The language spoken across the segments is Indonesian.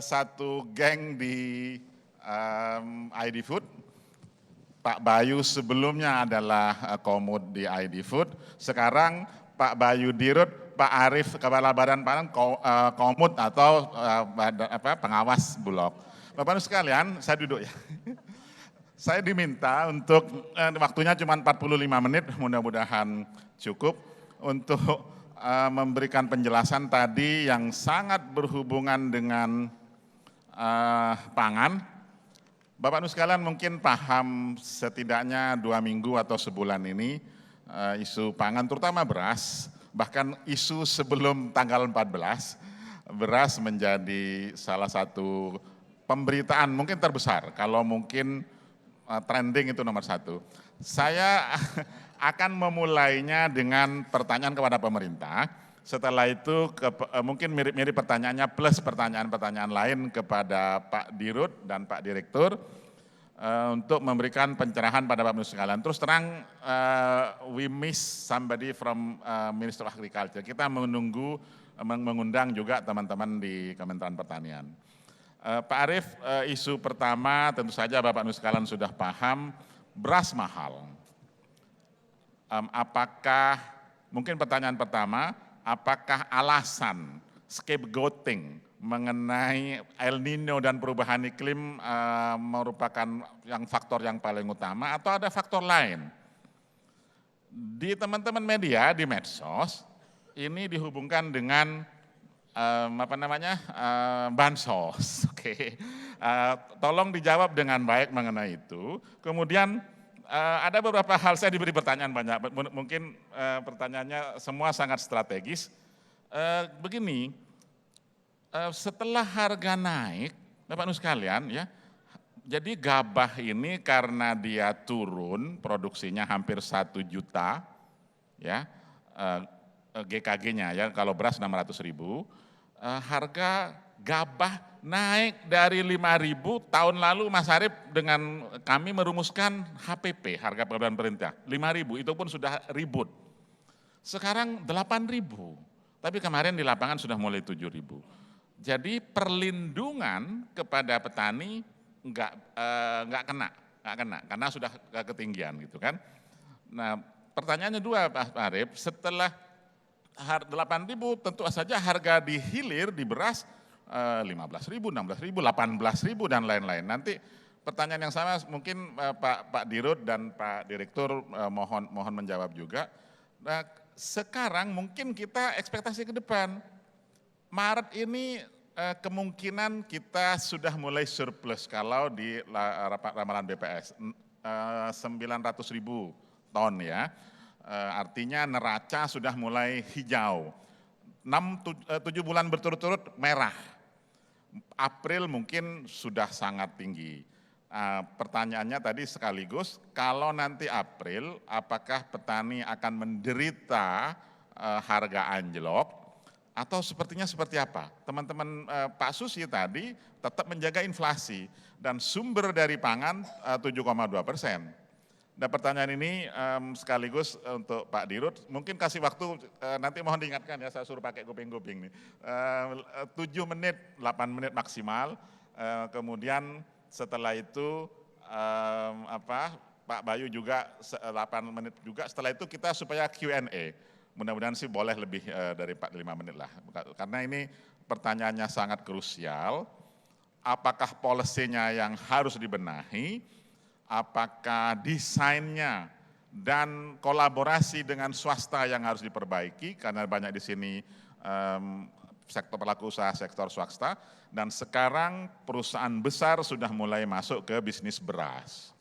satu geng di ID Food. Pak Bayu sebelumnya adalah komut di ID Food, sekarang Pak Bayu Dirut, Pak Arief Kepala Badan Pangan komut atau pengawas Bulog. Bapak Ibu sekalian, saya duduk ya. Saya diminta untuk waktunya cuma 45 menit, mudah-mudahan cukup untuk memberikan penjelasan tadi yang sangat berhubungan dengan pangan. Bapak Ibu sekalian mungkin paham setidaknya 2 minggu atau sebulan ini isu pangan terutama beras, bahkan isu sebelum tanggal 14, beras menjadi salah satu pemberitaan mungkin terbesar, kalau mungkin trending itu nomor 1. Saya akan memulainya dengan pertanyaan kepada pemerintah, setelah itu mungkin mirip-mirip pertanyaannya plus pertanyaan-pertanyaan lain kepada Pak Dirut dan Pak Direktur untuk memberikan pencerahan pada Bapak Ibu sekalian. Terus terang we miss somebody from Ministry of Agriculture. Kita mengundang juga teman-teman di Kementerian Pertanian. Pak Arief, isu pertama tentu saja Bapak Ibu sekalian sudah paham, beras mahal. Apakah, mungkin pertanyaan pertama, apakah alasan scapegoating mengenai El Nino dan perubahan iklim merupakan faktor yang paling utama atau ada faktor lain? Di teman-teman media, di medsos, ini dihubungkan dengan bansos. Oke. Tolong dijawab dengan baik mengenai itu. Kemudian ada beberapa hal, saya diberi pertanyaan banyak, mungkin pertanyaannya semua sangat strategis. Begini, setelah harga naik, Bapak Ibu sekalian ya, jadi gabah ini karena dia turun produksinya hampir 1 juta, ya GKG-nya ya, kalau beras 600.000, harga gabah naik dari 5.000 tahun lalu Mas Arief dengan kami merumuskan HPP, harga pengaduan perintah, 5.000 itu pun sudah ribut. Sekarang 8.000, tapi kemarin di lapangan sudah mulai 7.000. Jadi perlindungan kepada petani nggak kena karena sudah ketinggian gitu kan. Nah pertanyaannya dua Pak Arief, setelah 8.000 tentu saja harga di hilir di beras 15.000, 16.000, 18.000 dan lain-lain. Nanti pertanyaan yang sama mungkin Pak Dirut dan Pak Direktur mohon menjawab juga. Nah, sekarang mungkin kita ekspektasi ke depan. Maret ini kemungkinan kita sudah mulai surplus kalau di ramalan BPS 900.000 ton ya. Artinya neraca sudah mulai hijau. 7 bulan berturut-turut merah. April mungkin sudah sangat tinggi. Pertanyaannya tadi sekaligus, kalau nanti April apakah petani akan menderita harga anjlok atau sepertinya seperti apa? Teman-teman Pak Susi tadi tetap menjaga inflasi dan sumber dari pangan 7,2%. Dan pertanyaan ini sekaligus untuk Pak Dirut, mungkin kasih waktu nanti mohon diingatkan ya, saya suruh pakai kuping-kuping nih. 7 menit, 8 menit maksimal, kemudian setelah itu Pak Bayu juga 8 menit juga, setelah itu kita supaya Q&A. Mudah-mudahan sih boleh lebih dari 45 menit lah, karena ini pertanyaannya sangat krusial, apakah policy-nya yang harus dibenahi, apakah desainnya dan kolaborasi dengan swasta yang harus diperbaiki, karena banyak di sini sektor pelaku usaha, sektor swasta, dan sekarang perusahaan besar sudah mulai masuk ke bisnis beras.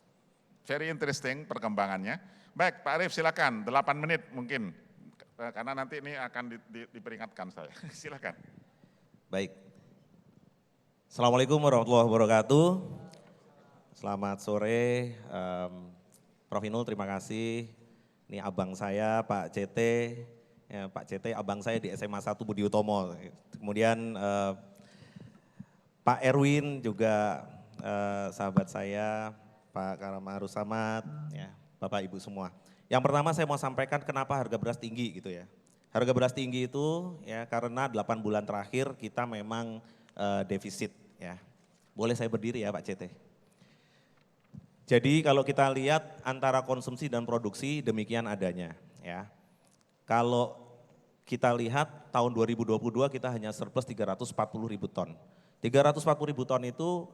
Very interesting perkembangannya. Baik Pak Arief silakan, 8 menit mungkin. Karena nanti ini akan diperingatkan saya. Silakan. Baik. Assalamualaikum warahmatullahi wabarakatuh. Selamat sore, Prof. Inul, terima kasih. Ini abang saya, Pak CT. Ya, Pak CT abang saya di SMA 1 Budi Utomo. Kemudian Pak Erwin juga sahabat saya, Pak Karamarus Samad, ya, Bapak Ibu semua. Yang pertama saya mau sampaikan kenapa harga beras tinggi gitu ya. Harga beras tinggi itu ya karena 8 bulan terakhir kita memang defisit ya. Boleh saya berdiri ya Pak CT? Jadi kalau kita lihat antara konsumsi dan produksi demikian adanya ya. Kalau kita lihat tahun 2022 kita hanya surplus 340 ribu ton. 340 ribu ton itu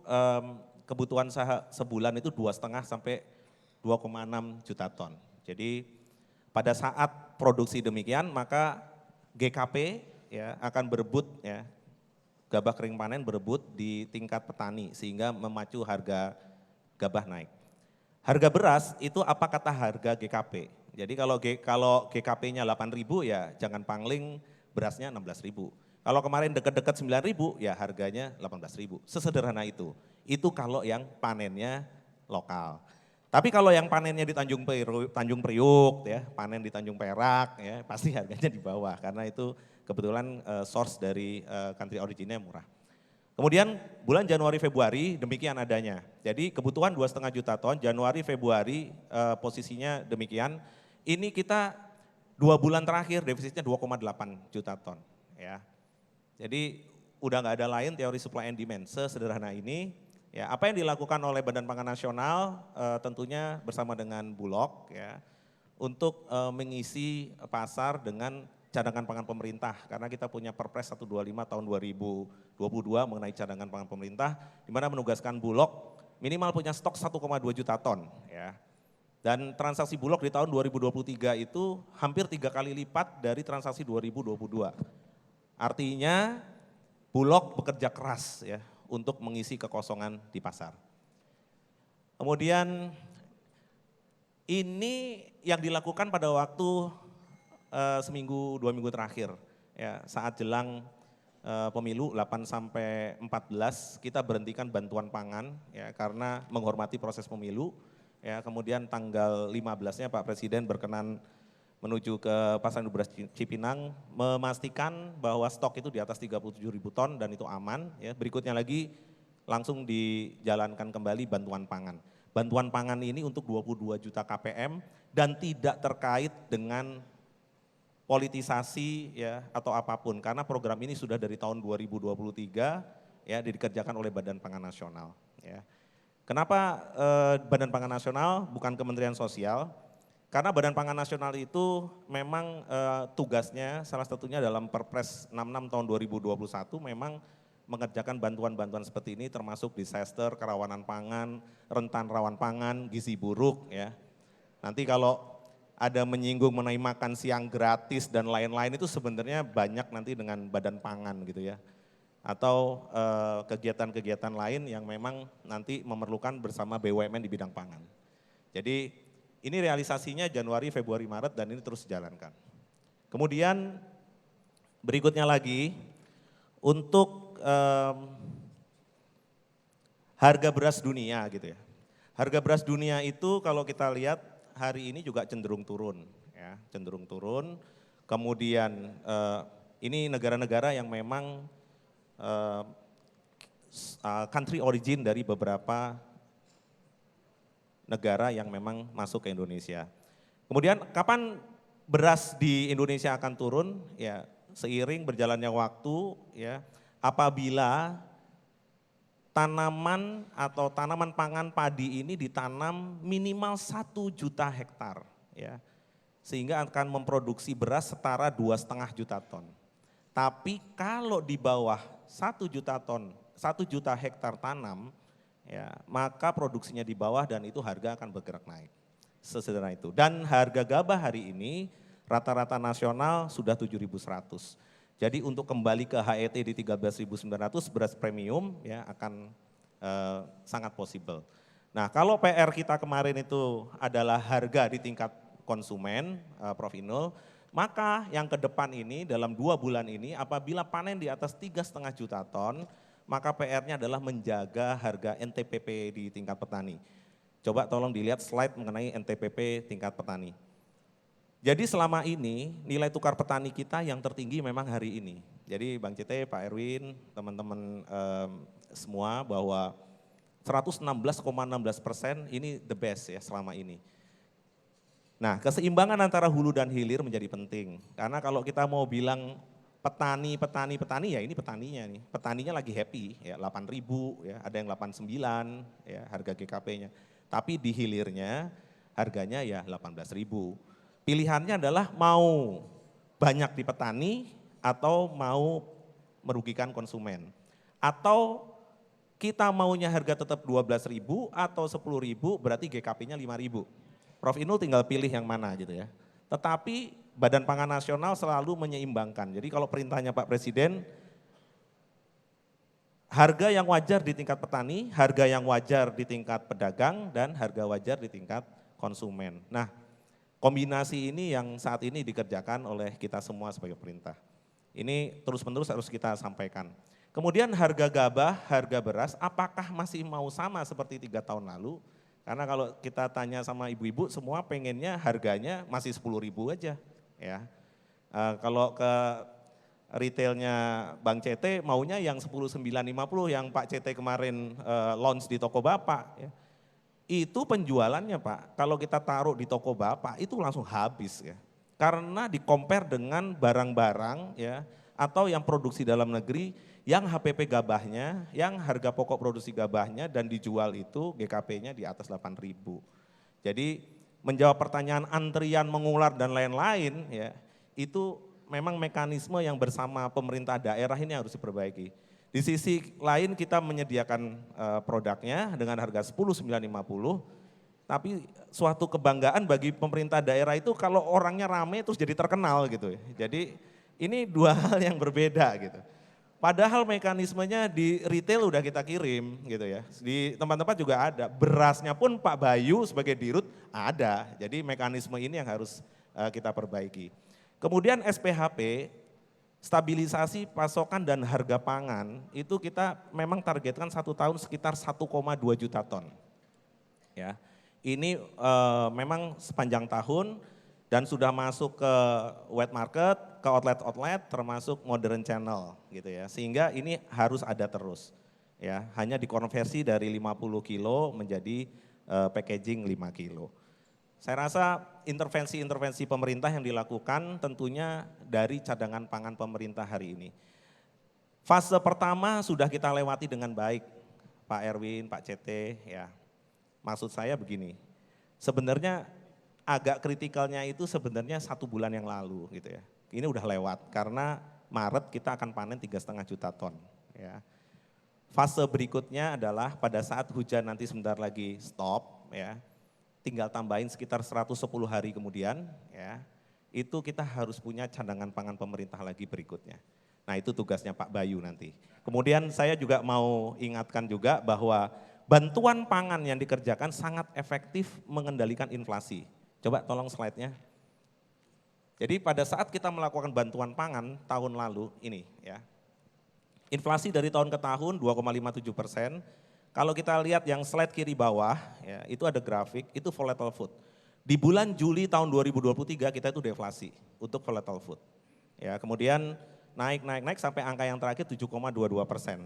kebutuhan sebulan itu 2,5 sampai 2,6 juta ton. Jadi pada saat produksi demikian maka GKP ya akan berebut ya, gabah kering panen berebut di tingkat petani sehingga memacu harga gabah naik. Harga beras itu apa kata harga GKP? Jadi kalau GKP-nya 8.000 ya jangan pangling berasnya 16.000. Kalau kemarin dekat-dekat 9.000 ya harganya 18.000. Sesederhana itu. Itu kalau yang panennya lokal. Tapi kalau yang panennya di Tanjung Priuk ya, panen di Tanjung Perak ya pasti harganya di bawah karena itu kebetulan source dari country originnya murah. Kemudian bulan Januari Februari demikian adanya. Jadi kebutuhan 2,5 juta ton, Januari Februari posisinya demikian. Ini kita 2 bulan terakhir defisitnya 2,8 juta ton ya. Jadi udah nggak ada lain teori supply and demand sesederhana ini. Ya, apa yang dilakukan oleh Badan Pangan Nasional tentunya bersama dengan Bulog ya untuk mengisi pasar dengan cadangan pangan pemerintah karena kita punya Perpres 125 tahun 2022 mengenai cadangan pangan pemerintah di mana menugaskan Bulog minimal punya stok 1,2 juta ton ya. Dan transaksi Bulog di tahun 2023 itu hampir 3 kali lipat dari transaksi 2022. Artinya Bulog bekerja keras ya untuk mengisi kekosongan di pasar. Kemudian ini yang dilakukan pada waktu seminggu 2 minggu terakhir ya saat jelang pemilu 8 sampai 14 kita berhentikan bantuan pangan ya karena menghormati proses pemilu ya. Kemudian tanggal 15-nya Pak Presiden berkenan menuju ke Pasar Induk Beras Cipinang memastikan bahwa stok itu di atas 37.000 ton dan itu aman ya. Berikutnya lagi langsung dijalankan kembali bantuan pangan. Bantuan pangan ini untuk 22 juta KPM dan tidak terkait dengan politisasi ya atau apapun karena program ini sudah dari tahun 2023 ya dikerjakan oleh Badan Pangan Nasional ya. Kenapa Badan Pangan Nasional bukan Kementerian Sosial? Karena Badan Pangan Nasional itu memang tugasnya salah satunya dalam Perpres 66 tahun 2021 memang mengerjakan bantuan-bantuan seperti ini termasuk disaster, kerawanan pangan, rentan rawan pangan, gizi buruk ya. Nanti kalau ada menyinggung mengenai makan siang gratis dan lain-lain itu sebenarnya banyak nanti dengan Badan Pangan gitu ya. Atau kegiatan-kegiatan lain yang memang nanti memerlukan bersama BUMN di bidang pangan. Jadi ini realisasinya Januari, Februari, Maret dan ini terus dijalankan. Kemudian berikutnya lagi untuk harga beras dunia gitu ya. Harga beras dunia itu kalau kita lihat hari ini juga cenderung turun ya, cenderung turun. Kemudian ini negara-negara yang memang country origin dari beberapa negara yang memang masuk ke Indonesia. Kemudian kapan beras di Indonesia akan turun? Ya, seiring berjalannya waktu ya, apabila tanaman atau tanaman pangan padi ini ditanam minimal 1 juta hektar ya. Sehingga akan memproduksi beras setara 2,5 juta ton. Tapi kalau di bawah 1 juta ton, 1 juta hektar tanam ya, maka produksinya di bawah dan itu harga akan bergerak naik. Sesederhana itu. Dan harga gabah hari ini rata-rata nasional sudah 7.100. Jadi untuk kembali ke HET di 13.900 beras premium ya akan sangat possible. Nah kalau PR kita kemarin itu adalah harga di tingkat konsumen, Prof. Inul, maka yang ke depan ini dalam 2 bulan ini apabila panen di atas 3,5 juta ton, maka PR-nya adalah menjaga harga NTPP di tingkat petani. Coba tolong dilihat slide mengenai NTPP tingkat petani. Jadi selama ini nilai tukar petani kita yang tertinggi memang hari ini. Jadi Bang CT, Pak Erwin, teman-teman semua bahwa 116,16% ini the best ya selama ini. Nah keseimbangan antara hulu dan hilir menjadi penting. Karena kalau kita mau bilang petani ya ini petaninya nih. Petaninya lagi happy ya 8.000 ya, ada yang 89 ya harga GKP-nya. Tapi di hilirnya harganya ya 18.000. Pilihannya adalah mau banyak di petani atau mau merugikan konsumen. Atau kita maunya harga tetap 12.000 atau 10.000 berarti GKP-nya 5.000. Prof Inul tinggal pilih yang mana gitu ya. Tetapi Badan Pangan Nasional selalu menyeimbangkan. Jadi kalau perintahnya Pak Presiden, harga yang wajar di tingkat petani, harga yang wajar di tingkat pedagang, dan harga wajar di tingkat konsumen. Nah, kombinasi ini yang saat ini dikerjakan oleh kita semua sebagai perintah. Ini terus-menerus harus kita sampaikan. Kemudian harga gabah, harga beras, apakah masih mau sama seperti 3 tahun lalu? Karena kalau kita tanya sama ibu-ibu, semua pengennya harganya masih 10.000 aja. Ya, kalau ke retailnya Bang CT maunya yang 10.950 yang Pak CT kemarin launch di toko Bapak. Ya. Itu penjualannya Pak, kalau kita taruh di toko Bapak itu langsung habis ya. Karena di-compare dengan barang-barang ya atau yang produksi dalam negeri yang HPP gabahnya, yang harga pokok produksi gabahnya dan dijual itu GKP-nya di atas 8.000. Jadi menjawab pertanyaan antrian mengular dan lain-lain ya, itu memang mekanisme yang bersama pemerintah daerah ini harus diperbaiki. Di sisi lain kita menyediakan produknya dengan harga 10.950, tapi suatu kebanggaan bagi pemerintah daerah itu kalau orangnya rame terus jadi terkenal gitu. Jadi ini dua hal yang berbeda gitu. Padahal mekanismenya di retail udah kita kirim gitu ya. Di tempat-tempat juga ada. Berasnya pun Pak Bayu sebagai dirut ada. Jadi mekanisme ini yang harus kita perbaiki. Kemudian SPHP, stabilisasi pasokan dan harga pangan, itu kita memang targetkan 1 tahun sekitar 1,2 juta ton. Ya, ini memang sepanjang tahun dan sudah masuk ke wet market, ke outlet-outlet termasuk modern channel gitu ya. Sehingga ini harus ada terus. Ya, hanya dikonversi dari 50 kilo menjadi packaging 5 kilo. Saya rasa intervensi-intervensi pemerintah yang dilakukan tentunya dari cadangan pangan pemerintah hari ini. Fase pertama sudah kita lewati dengan baik, Pak Erwin, Pak CT ya. Maksud saya begini, sebenarnya agak kritikalnya itu sebenarnya 1 bulan yang lalu gitu ya. Ini udah lewat karena Maret kita akan panen 3,5 juta ton. Ya. Fase berikutnya adalah pada saat hujan nanti sebentar lagi stop ya, tinggal tambahin sekitar 110 hari kemudian ya, itu kita harus punya cadangan pangan pemerintah lagi berikutnya. Nah itu tugasnya Pak Bayu nanti. Kemudian saya juga mau ingatkan juga bahwa bantuan pangan yang dikerjakan sangat efektif mengendalikan inflasi. Coba tolong slide-nya. Jadi pada saat kita melakukan bantuan pangan tahun lalu ini ya, inflasi dari tahun ke tahun 2,57%. Kalau kita lihat yang slide kiri bawah, ya, itu ada grafik, itu volatile food. Di bulan Juli tahun 2023 kita itu deflasi untuk volatile food. Ya, kemudian naik sampai angka yang terakhir 7,22%.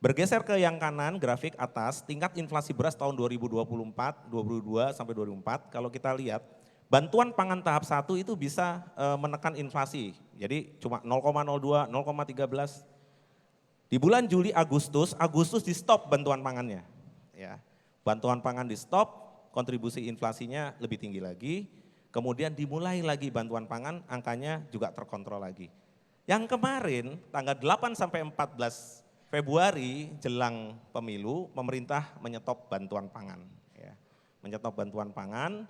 Bergeser ke yang kanan, grafik atas, tingkat inflasi beras tahun 2024, 2022 sampai 2024, kalau kita lihat, bantuan pangan tahap 1 itu bisa menekan inflasi. Jadi cuma 0,02, 0,13. Di bulan Juli, Agustus di stop bantuan pangannya. Ya, bantuan pangan di stop, kontribusi inflasinya lebih tinggi lagi. Kemudian dimulai lagi bantuan pangan, angkanya juga terkontrol lagi. Yang kemarin, tanggal 8 sampai 14 Februari jelang pemilu, pemerintah menyetop bantuan pangan. Ya, menyetop bantuan pangan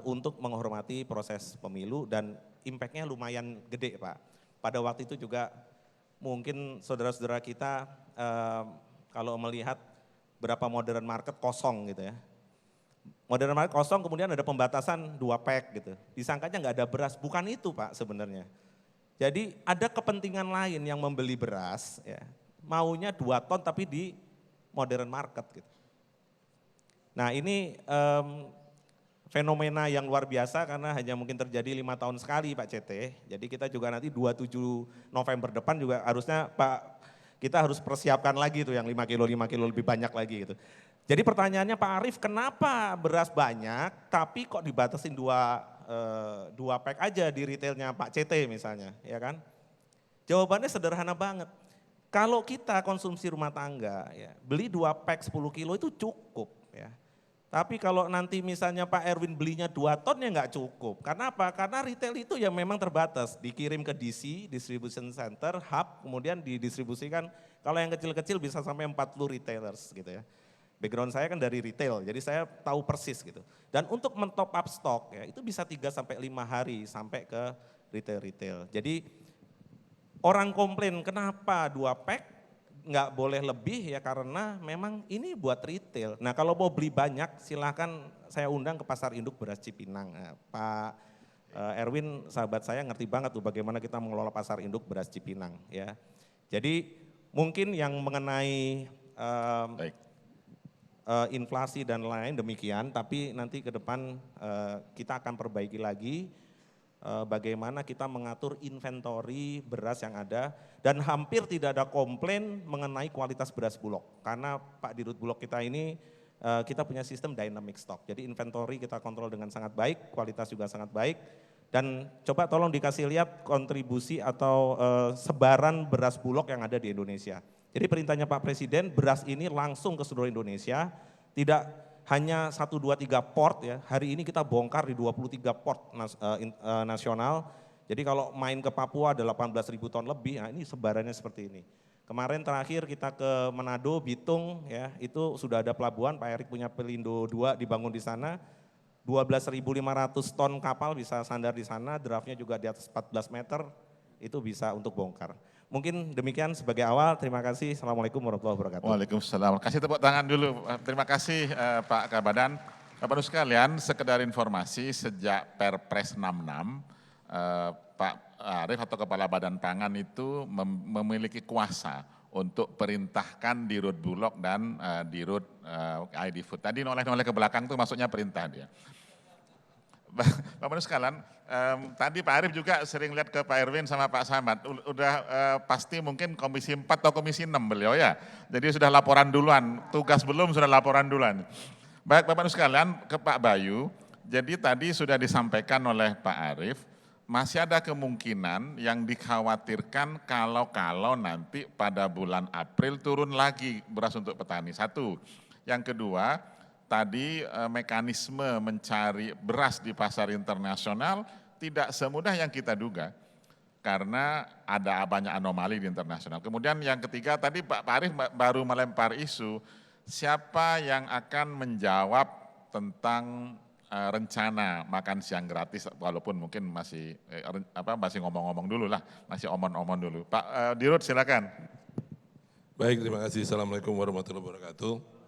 untuk menghormati proses pemilu dan impactnya lumayan gede Pak. Pada waktu itu juga mungkin saudara-saudara kita kalau melihat berapa modern market kosong gitu ya. Modern market kosong kemudian ada pembatasan 2 pack gitu. Disangkanya nggak ada beras, bukan itu Pak sebenarnya. Jadi ada kepentingan lain yang membeli beras ya, maunya 2 ton tapi di modern market gitu. Nah ini fenomena yang luar biasa karena hanya mungkin terjadi 5 tahun sekali Pak CT. Jadi kita juga nanti 27 November depan juga harusnya Pak kita harus persiapkan lagi tuh yang 5 kilo lebih banyak lagi gitu. Jadi pertanyaannya Pak Arief, kenapa beras banyak tapi kok dibatasin 2 pack aja di retailnya Pak CT misalnya, ya kan? Jawabannya sederhana banget. Kalau kita konsumsi rumah tangga, ya, beli 2 pack 10 kilo itu cukup. Ya. Tapi kalau nanti misalnya Pak Erwin belinya 2 ton ya nggak cukup. Karena apa? Karena retail itu ya memang terbatas. Dikirim ke DC, Distribution Center, hub, kemudian didistribusikan. Kalau yang kecil-kecil bisa sampai 40 retailers gitu ya. Background saya kan dari retail, jadi saya tahu persis gitu. Dan untuk men-top up stok ya itu bisa 3-5 hari sampai ke retail-retail. Jadi orang komplain kenapa 2 pack nggak boleh lebih ya karena memang ini buat retail. Nah kalau mau beli banyak silahkan saya undang ke Pasar Induk Beras Cipinang. Pak Erwin sahabat saya ngerti banget tuh bagaimana kita mengelola Pasar Induk Beras Cipinang ya. Jadi mungkin yang mengenai inflasi dan lain demikian, tapi nanti ke depan kita akan perbaiki lagi bagaimana kita mengatur inventory beras yang ada dan hampir tidak ada komplain mengenai kualitas beras Bulog. Karena Pak Dirut Bulog kita ini kita punya sistem dynamic stock, jadi inventory kita kontrol dengan sangat baik, kualitas juga sangat baik. Dan coba tolong dikasih lihat kontribusi atau sebaran beras Bulog yang ada di Indonesia. Jadi perintahnya Pak Presiden, beras ini langsung ke seluruh Indonesia, tidak hanya 1, 2, 3 port ya, hari ini kita bongkar di 23 port nasional. Jadi kalau main ke Papua ada 18.000 ton lebih, nah ini sebarannya seperti ini. Kemarin terakhir kita ke Manado, Bitung ya, itu sudah ada pelabuhan, Pak Erik punya Pelindo 2 dibangun di sana. 12.500 ton kapal bisa sandar di sana, draftnya juga di atas 14 meter, itu bisa untuk bongkar. Mungkin demikian sebagai awal, terima kasih. Assalamualaikum warahmatullahi wabarakatuh. Waalaikumsalam. Kasih tepuk tangan dulu. Terima kasih Pak Kabadan. Bapak-Ibu sekalian, sekedar informasi sejak Perpres 66, Pak Arief atau Kepala Badan Pangan itu memiliki kuasa untuk perintahkan Dirut Bulog dan Dirut ID Food. Tadi noleh-noleh ke belakang itu maksudnya perintah dia. Bapak-Ibu sekalian, tadi Pak Arief juga sering lihat ke Pak Erwin sama Pak Samad, udah pasti mungkin Komisi 4 atau Komisi 6 beliau ya, jadi sudah laporan duluan, tugas belum sudah laporan duluan. Baik Bapak-Ibu sekalian, ke Pak Bayu, jadi tadi sudah disampaikan oleh Pak Arief, masih ada kemungkinan yang dikhawatirkan kalau nanti pada bulan April turun lagi beras untuk petani, satu. Yang kedua, tadi mekanisme mencari beras di pasar internasional tidak semudah yang kita duga karena ada banyak anomali di internasional. Kemudian yang ketiga tadi Pak Arief baru melempar isu siapa yang akan menjawab tentang rencana makan siang gratis walaupun mungkin masih masih ngomong-ngomong dulu lah, masih omong-omong dulu. Pak Dirut silakan. Baik, terima kasih. Assalamualaikum warahmatullahi wabarakatuh.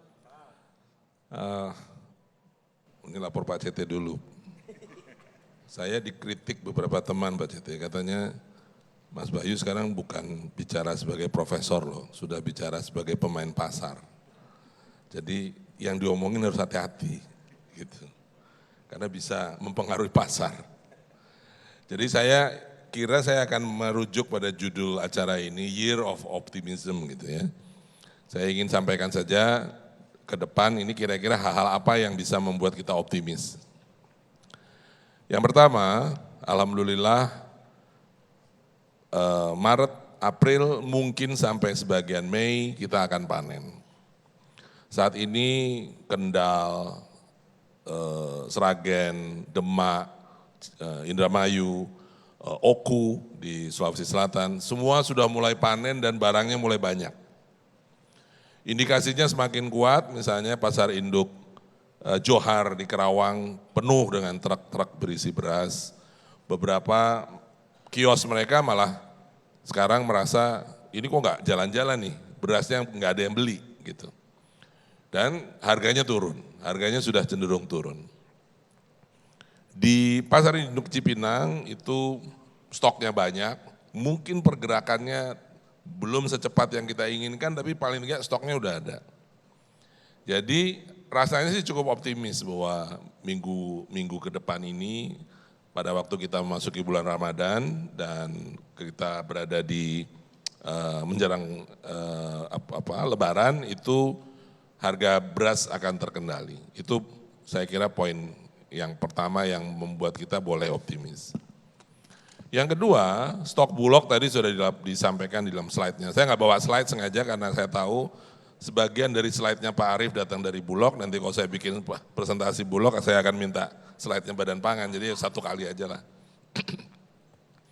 Ini lapor Pak CT dulu. Saya dikritik beberapa teman Pak CT, katanya Mas Bayu sekarang bukan bicara sebagai profesor loh, sudah bicara sebagai pemain pasar. Jadi yang diomongin harus hati-hati gitu. Karena bisa mempengaruhi pasar. Jadi saya kira saya akan merujuk pada judul acara ini, Year of Optimism gitu ya. Saya ingin sampaikan saja ke depan ini kira-kira hal-hal apa yang bisa membuat kita optimis. Yang pertama, alhamdulillah Maret, April mungkin sampai sebagian Mei kita akan panen. Saat ini Kendal, Sragen, Demak, Indramayu, Oku di Sulawesi Selatan, semua sudah mulai panen dan barangnya mulai banyak. Indikasinya semakin kuat, misalnya pasar induk Johar di Kerawang penuh dengan truk-truk berisi beras. Beberapa kios mereka malah sekarang merasa ini kok nggak jalan-jalan nih, berasnya nggak ada yang beli gitu. Dan harganya turun, harganya sudah cenderung turun. Di pasar induk Cipinang itu stoknya banyak, mungkin pergerakannya belum secepat yang kita inginkan, tapi paling tidak stoknya udah ada. Jadi rasanya sih cukup optimis bahwa minggu ke depan ini, pada waktu kita memasuki bulan Ramadan dan kita berada di menjelang Lebaran, itu harga beras akan terkendali. Itu saya kira poin yang pertama yang membuat kita boleh optimis. Yang kedua, stok Bulog tadi sudah disampaikan di dalam slide-nya. Saya nggak bawa slide sengaja karena saya tahu sebagian dari slide-nya Pak Arief datang dari Bulog, nanti kalau saya bikin presentasi Bulog, saya akan minta slide-nya Badan Pangan, jadi satu kali aja lah.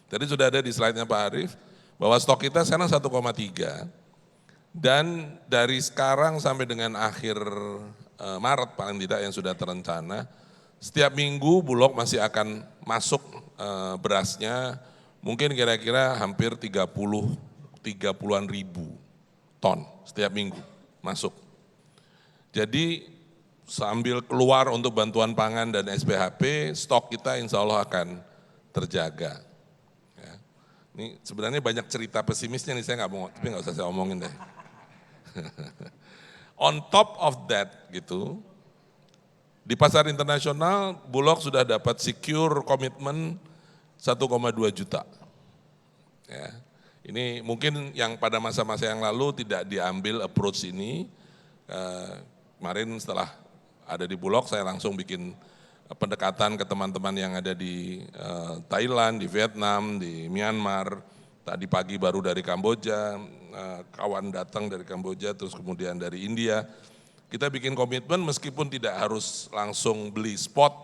Tadi sudah ada di slide-nya Pak Arief, bahwa stok kita sekarang 1,3, dan dari sekarang sampai dengan akhir Maret paling tidak yang sudah terencana, setiap minggu Bulog masih akan masuk berasnya mungkin kira-kira hampir 30-an ribu ton setiap minggu masuk. Jadi sambil keluar untuk bantuan pangan dan SPHP, stok kita insya Allah akan terjaga. Ya. Ini sebenarnya banyak cerita pesimisnya nih, saya nggak mau, tapi nggak usah saya omongin deh. On top of that gitu, di pasar internasional Bulog sudah dapat secure komitmen 1,2 juta. Ya. Ini mungkin yang pada masa-masa yang lalu tidak diambil approach ini. Kemarin setelah ada di Bulog saya langsung bikin pendekatan ke teman-teman yang ada di Thailand, di Vietnam, di Myanmar. Tadi pagi baru dari Kamboja, kawan datang dari Kamboja, terus kemudian dari India. Kita bikin komitmen meskipun tidak harus langsung beli spot,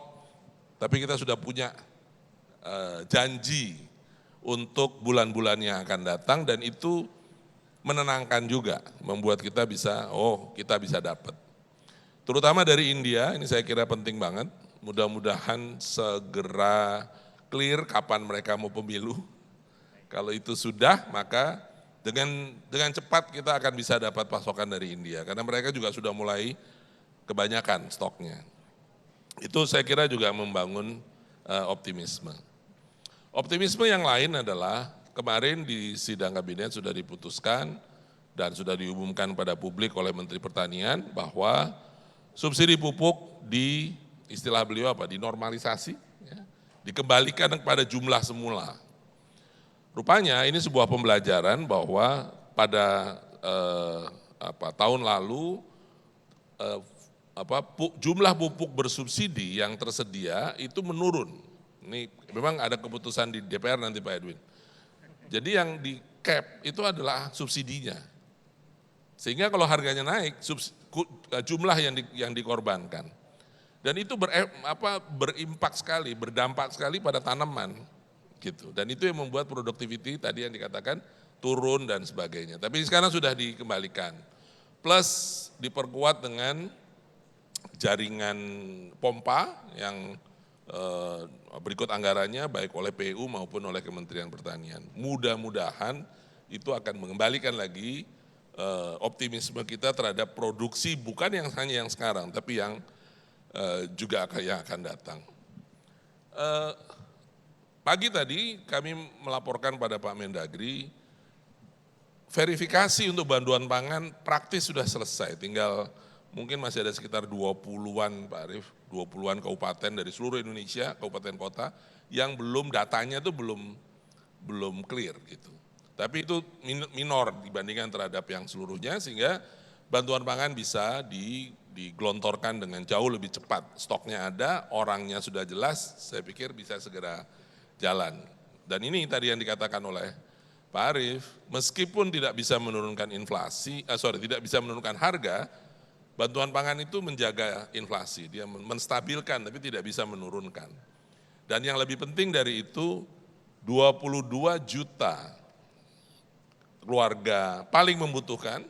tapi kita sudah punya janji untuk bulan-bulan yang akan datang, dan itu menenangkan juga, membuat kita bisa, kita bisa dapat. Terutama dari India, ini saya kira penting banget, mudah-mudahan segera clear kapan mereka mau pemilu. Kalau itu sudah, maka dengan cepat kita akan bisa dapat pasokan dari India, karena mereka juga sudah mulai kebanyakan stoknya. Itu saya kira juga membangun optimisme. Optimisme yang lain adalah kemarin di sidang kabinet sudah diputuskan dan sudah diumumkan pada publik oleh Menteri Pertanian bahwa subsidi pupuk istilah beliau dinormalisasi, ya, dikembalikan kepada jumlah semula. Rupanya ini sebuah pembelajaran bahwa pada tahun lalu jumlah pupuk bersubsidi yang tersedia itu menurun. Ini memang ada keputusan di DPR nanti Pak Edwin. Jadi yang di cap itu adalah subsidinya. Sehingga kalau harganya naik, jumlah yang dikorbankan. Dan itu berimpak sekali, berdampak sekali pada tanaman. Gitu. Dan itu yang membuat productivity tadi yang dikatakan turun dan sebagainya. Tapi sekarang sudah dikembalikan. Plus diperkuat dengan jaringan pompa yang berikut anggarannya baik oleh PU maupun oleh Kementerian Pertanian. Mudah-mudahan itu akan mengembalikan lagi optimisme kita terhadap produksi, bukan yang hanya yang sekarang, tapi yang juga yang akan datang. Pagi tadi kami melaporkan pada Pak Mendagri, verifikasi untuk bantuan pangan praktis sudah selesai, tinggal mungkin masih ada sekitar 20-an Pak Arief, 20-an kabupaten dari seluruh Indonesia, kabupaten kota, yang datanya itu belum clear gitu. Tapi itu minor dibandingkan terhadap yang seluruhnya, sehingga bantuan pangan bisa digelontorkan dengan jauh lebih cepat. Stoknya ada, orangnya sudah jelas, saya pikir bisa segera jalan. Dan ini tadi yang dikatakan oleh Pak Arief, meskipun tidak bisa menurunkan tidak bisa menurunkan harga, bantuan pangan itu menjaga inflasi, dia menstabilkan tapi tidak bisa menurunkan. Dan yang lebih penting dari itu, 22 juta keluarga paling membutuhkan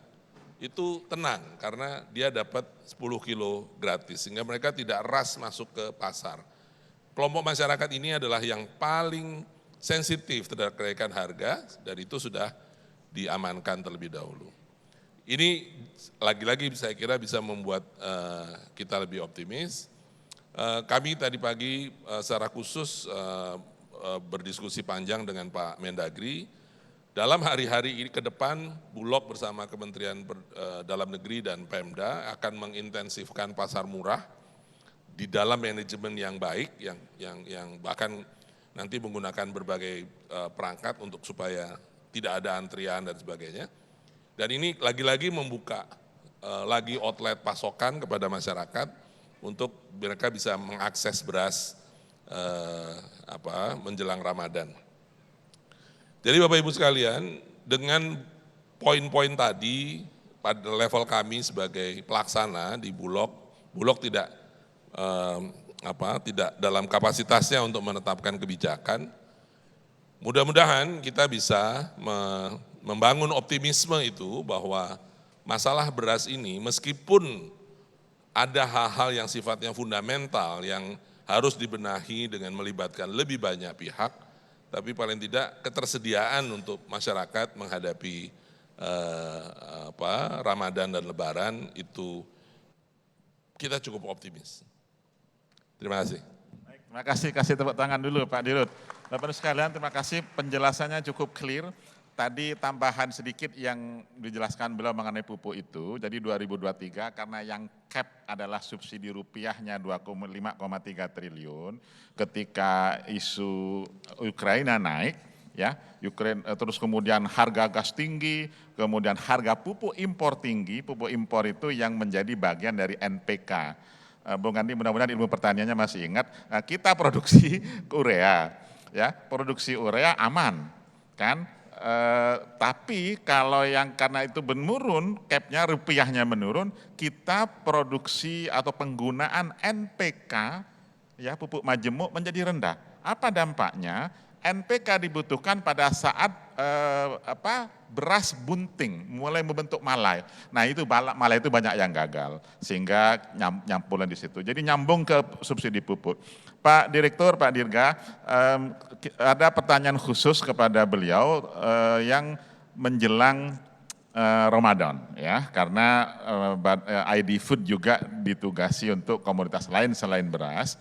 itu tenang karena dia dapat 10 kilo gratis, sehingga mereka tidak rush masuk ke pasar. Kelompok masyarakat ini adalah yang paling sensitif terhadap kenaikan harga, dan itu sudah diamankan terlebih dahulu. Ini lagi-lagi saya kira bisa membuat kita lebih optimis. Kami tadi pagi secara khusus berdiskusi panjang dengan Pak Mendagri. Dalam hari-hari ini ke depan, Bulog bersama Kementerian Dalam Negeri dan Pemda akan mengintensifkan pasar murah di dalam manajemen yang baik, yang bahkan nanti menggunakan berbagai perangkat untuk supaya tidak ada antrian dan sebagainya. Dan ini lagi-lagi membuka lagi outlet pasokan kepada masyarakat untuk mereka bisa mengakses beras menjelang Ramadan. Jadi Bapak Ibu sekalian, dengan poin-poin tadi pada level kami sebagai pelaksana di Bulog tidak tidak dalam kapasitasnya untuk menetapkan kebijakan. Mudah-mudahan kita bisa membangun optimisme itu bahwa masalah beras ini meskipun ada hal-hal yang sifatnya fundamental yang harus dibenahi dengan melibatkan lebih banyak pihak, tapi paling tidak ketersediaan untuk masyarakat menghadapi Ramadan dan Lebaran itu kita cukup optimis. Terima kasih. Baik, terima kasih, kasih tepuk tangan dulu Pak Dirut. Bapak Ibu sekalian, terima kasih penjelasannya cukup clear. Tadi tambahan sedikit yang dijelaskan beliau mengenai pupuk itu, jadi 2023 karena yang cap adalah subsidi rupiahnya 5,3 triliun, ketika isu Ukraina naik, ya, terus kemudian harga gas tinggi, kemudian harga pupuk impor tinggi, pupuk impor itu yang menjadi bagian dari NPK. Bung Andi mudah-mudahan ilmu pertaniannya masih ingat, kita produksi urea, ya, produksi urea aman, kan? Tapi kalau yang karena itu menurun, capnya rupiahnya menurun, kita produksi atau penggunaan NPK, ya, pupuk majemuk menjadi rendah. Apa dampaknya? NPK dibutuhkan pada saat beras bunting, mulai membentuk malai. Nah itu malai itu banyak yang gagal, sehingga nyambungnya di situ. Jadi nyambung ke subsidi pupuk. Pak Direktur, Pak Dirga, ada pertanyaan khusus kepada beliau yang menjelang Ramadan, ya, karena ID Food juga ditugasi untuk komoditas lain selain beras,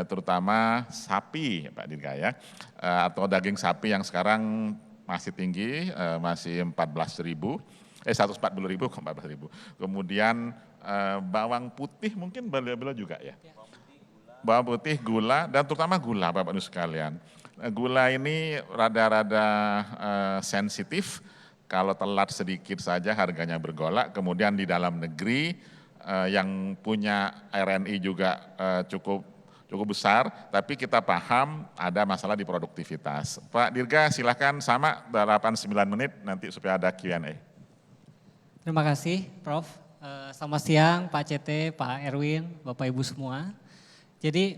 terutama sapi, Pak Dirga, ya, atau daging sapi yang sekarang masih tinggi, masih 140.000 ke 14.000. Kemudian bawang putih mungkin beliau juga ya. Bawang putih, gula, dan terutama gula Bapak Ibu sekalian. Gula ini rada-rada sensitif, kalau telat sedikit saja harganya bergolak, kemudian di dalam negeri yang punya RNI juga cukup besar, tapi kita paham ada masalah di produktivitas. Pak Dirga silakan sama 8-9 menit nanti supaya ada Q&A. Terima kasih Prof. Selamat siang Pak CT, Pak Erwin, Bapak Ibu semua. Jadi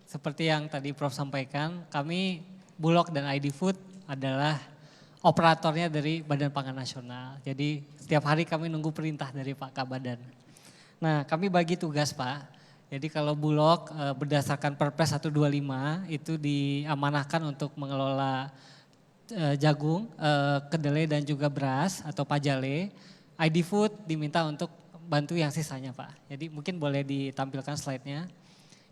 seperti yang tadi Prof sampaikan, kami Bulog dan ID Food adalah operatornya dari Badan Pangan Nasional. Jadi setiap hari kami nunggu perintah dari Pak Kabadan. Nah kami bagi tugas Pak. Jadi kalau Bulog berdasarkan Perpres 125 itu diamanahkan untuk mengelola jagung, kedelai dan juga beras atau pajale. ID Food diminta untuk bantu yang sisanya Pak. Jadi mungkin boleh ditampilkan slide-nya.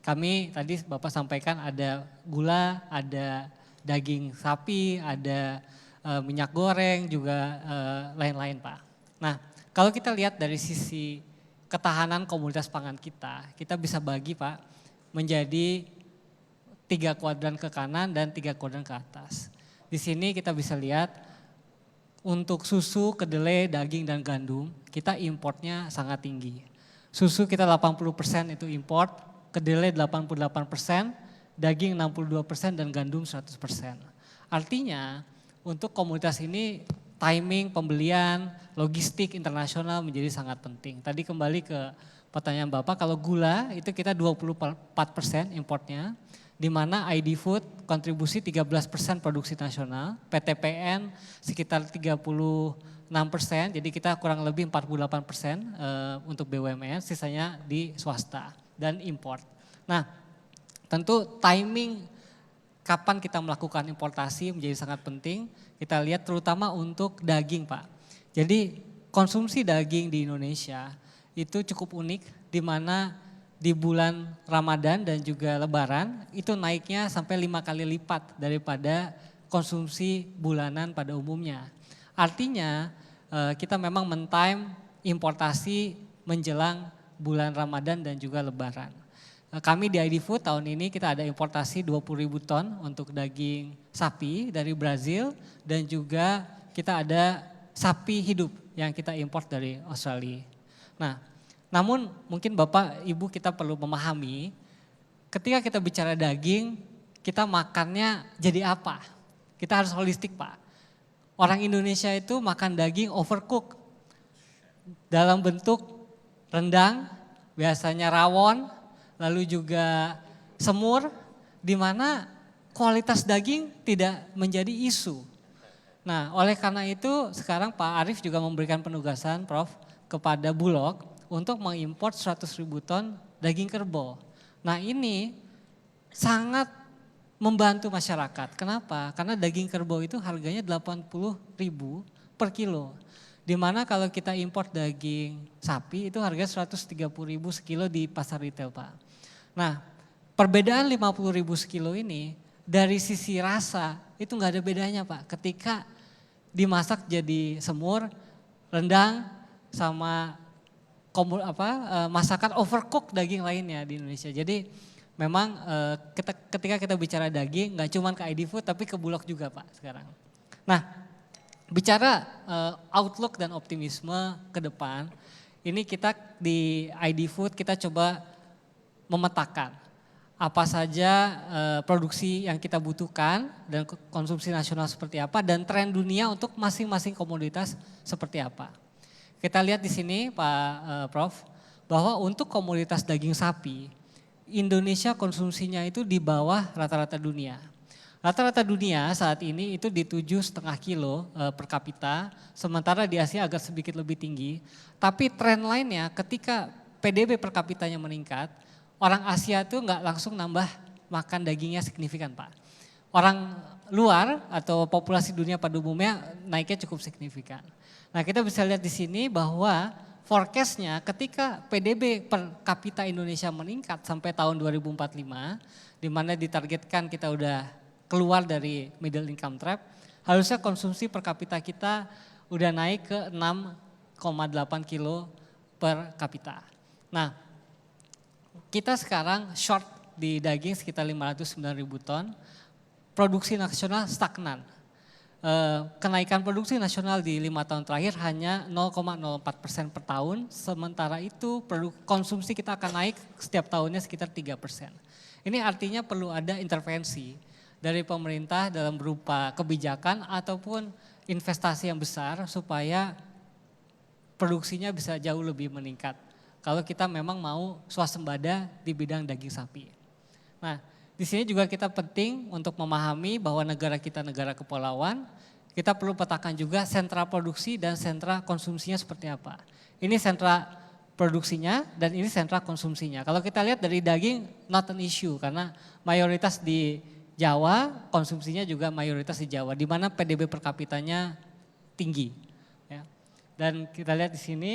Kami tadi Bapak sampaikan ada gula, ada daging sapi, ada minyak goreng juga lain-lain Pak. Nah kalau kita lihat dari sisi ketahanan komoditas pangan kita bisa bagi Pak menjadi 3 kuadran ke kanan dan 3 kuadran ke atas. Di sini kita bisa lihat untuk susu, kedelai, daging dan gandum kita importnya sangat tinggi. Susu kita 80% itu import, kedelai 88%, daging 62% dan gandum 100%. Artinya untuk komoditas ini timing pembelian, logistik internasional menjadi sangat penting. Tadi kembali ke pertanyaan Bapak, kalau gula itu kita 24% importnya, di mana ID Food kontribusi 13% produksi nasional, PTPN sekitar 36%, jadi kita kurang lebih 48% untuk BUMN, sisanya di swasta dan import. Nah tentu timing kapan kita melakukan importasi menjadi sangat penting. Kita lihat terutama untuk daging Pak. Jadi konsumsi daging di Indonesia itu cukup unik, di mana di bulan Ramadan dan juga Lebaran itu naiknya sampai 5 kali lipat daripada konsumsi bulanan pada umumnya. Artinya kita memang men-time importasi menjelang bulan Ramadan dan juga Lebaran. Kami di ID Food tahun ini kita ada importasi 20.000 ton untuk daging sapi dari Brazil dan juga kita ada sapi hidup yang kita import dari Australia. Nah, namun mungkin Bapak Ibu kita perlu memahami ketika kita bicara daging kita makannya jadi apa? Kita harus holistik Pak. orang Indonesia itu makan daging overcook dalam bentuk rendang, biasanya rawon, lalu juga semur, di mana kualitas daging tidak menjadi isu. Nah, oleh karena itu sekarang Pak Arief juga memberikan penugasan, Prof, kepada Bulog untuk mengimpor 100.000 ton daging kerbau. Nah, ini sangat membantu masyarakat. Kenapa? Karena daging kerbau itu harganya 80.000 per kilo. Di mana kalau kita impor daging sapi itu harga 130.000 sekilo di pasar retail, Pak. Nah, perbedaan 50.000 sekilo ini dari sisi rasa itu nggak ada bedanya, Pak. Ketika dimasak jadi semur, rendang, sama masakan overcook daging lainnya di Indonesia. Jadi memang ketika kita bicara daging nggak cuma ke ID Food tapi ke Bulog juga, Pak, sekarang. Nah, bicara outlook dan optimisme ke depan, ini kita di ID Food kita coba memetakan apa saja produksi yang kita butuhkan dan konsumsi nasional seperti apa dan tren dunia untuk masing-masing komoditas seperti apa. Kita lihat di sini Pak Prof, bahwa untuk komoditas daging sapi, Indonesia konsumsinya itu di bawah rata-rata dunia. Rata-rata dunia saat ini itu di 7,5 kilo per kapita, sementara di Asia agak sedikit lebih tinggi. Tapi tren lainnya ketika PDB per kapitanya meningkat, orang Asia itu nggak langsung nambah makan dagingnya signifikan, Pak. Orang luar atau populasi dunia pada umumnya naiknya cukup signifikan. Nah, kita bisa lihat di sini bahwa forecastnya ketika PDB per kapita Indonesia meningkat sampai tahun 2045, di mana ditargetkan kita udah keluar dari middle income trap, harusnya konsumsi per kapita kita udah naik ke 6,8 kilo per kapita. Nah, kita sekarang short di daging sekitar 509.000 ton, produksi nasional stagnan. Kenaikan produksi nasional di 5 tahun terakhir hanya 0,04% per tahun, sementara itu konsumsi kita akan naik setiap tahunnya sekitar 3%. Ini artinya perlu ada intervensi dari pemerintah dalam berupa kebijakan ataupun investasi yang besar supaya produksinya bisa jauh lebih meningkat. Kalau kita memang mau swasembada di bidang daging sapi. Nah, di sini juga kita penting untuk memahami bahwa negara kita negara kepulauan, kita perlu petakan juga sentra produksi dan sentra konsumsinya seperti apa. Ini sentra produksinya dan ini sentra konsumsinya. Kalau kita lihat dari daging, not an issue karena mayoritas di Jawa, konsumsinya juga mayoritas di Jawa, di mana PDB per kapitanya tinggi. Ya. Dan kita lihat di sini,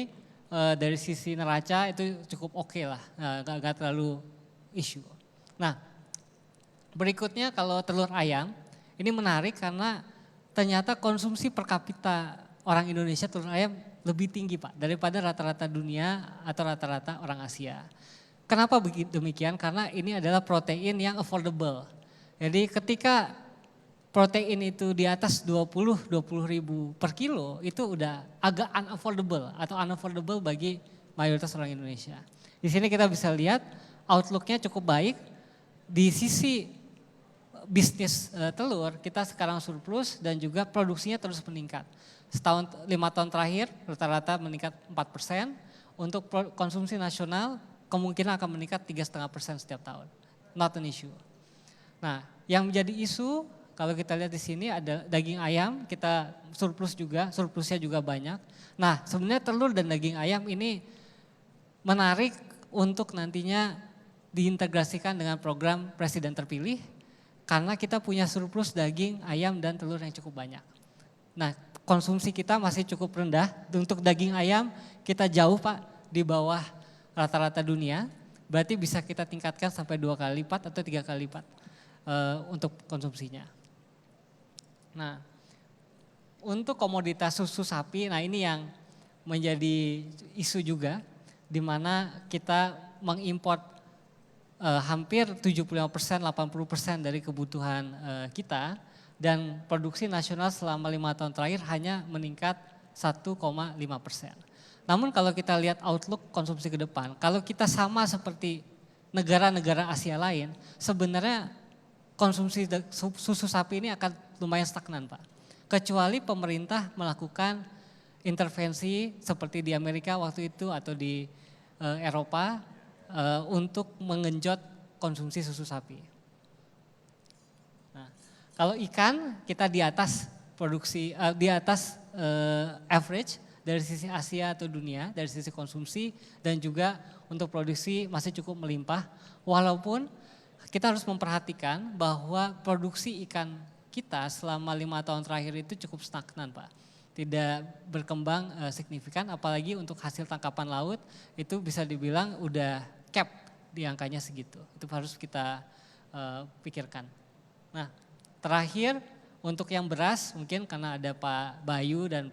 dari sisi neraca itu cukup oke lah, gak terlalu isu. Nah, berikutnya kalau telur ayam, ini menarik karena ternyata konsumsi per kapita orang Indonesia telur ayam lebih tinggi, Pak, daripada rata-rata dunia atau rata-rata orang Asia. Kenapa demikian? Karena ini adalah protein yang affordable. Jadi ketika protein itu di atas 20 ribu per kilo itu udah agak unaffordable atau unaffordable bagi mayoritas orang Indonesia. Di sini kita bisa lihat outlooknya cukup baik. Di sisi bisnis telur kita sekarang surplus dan juga produksinya terus meningkat. Setahun 5 tahun terakhir rata-rata meningkat 4%. Untuk konsumsi nasional kemungkinan akan meningkat 3,5% setiap tahun. Not an issue. Nah, yang menjadi isu kalau kita lihat di sini ada daging ayam, kita surplus juga, surplusnya juga banyak. Nah, sebenarnya telur dan daging ayam ini menarik untuk nantinya diintegrasikan dengan program presiden terpilih karena kita punya surplus daging, ayam dan telur yang cukup banyak. Nah, konsumsi kita masih cukup rendah. Untuk daging ayam kita jauh, Pak, di bawah rata-rata dunia. Berarti bisa kita tingkatkan sampai 2 kali lipat atau 3 kali lipat untuk konsumsinya. Nah, untuk komoditas susu sapi, nah ini yang menjadi isu juga, di mana kita mengimpor hampir 75%, 80% dari kebutuhan kita, dan produksi nasional selama 5 tahun terakhir hanya meningkat 1,5%. Namun kalau kita lihat outlook konsumsi ke depan, kalau kita sama seperti negara-negara Asia lain, sebenarnya konsumsi susu sapi ini akan lumayan stagnan, Pak. kecuali pemerintah melakukan intervensi seperti di Amerika waktu itu atau di Eropa untuk mengenjot konsumsi susu sapi. Nah, kalau ikan kita di atas produksi, di atas average dari sisi Asia atau dunia, dari sisi konsumsi dan juga untuk produksi masih cukup melimpah. Walaupun kita harus memperhatikan bahwa produksi ikan kita selama 5 tahun terakhir itu cukup stagnan, Pak. Tidak berkembang signifikan, apalagi untuk hasil tangkapan laut itu bisa dibilang udah cap di angkanya segitu. Itu harus kita pikirkan. Nah, terakhir untuk yang beras mungkin karena ada Pak Bayu dan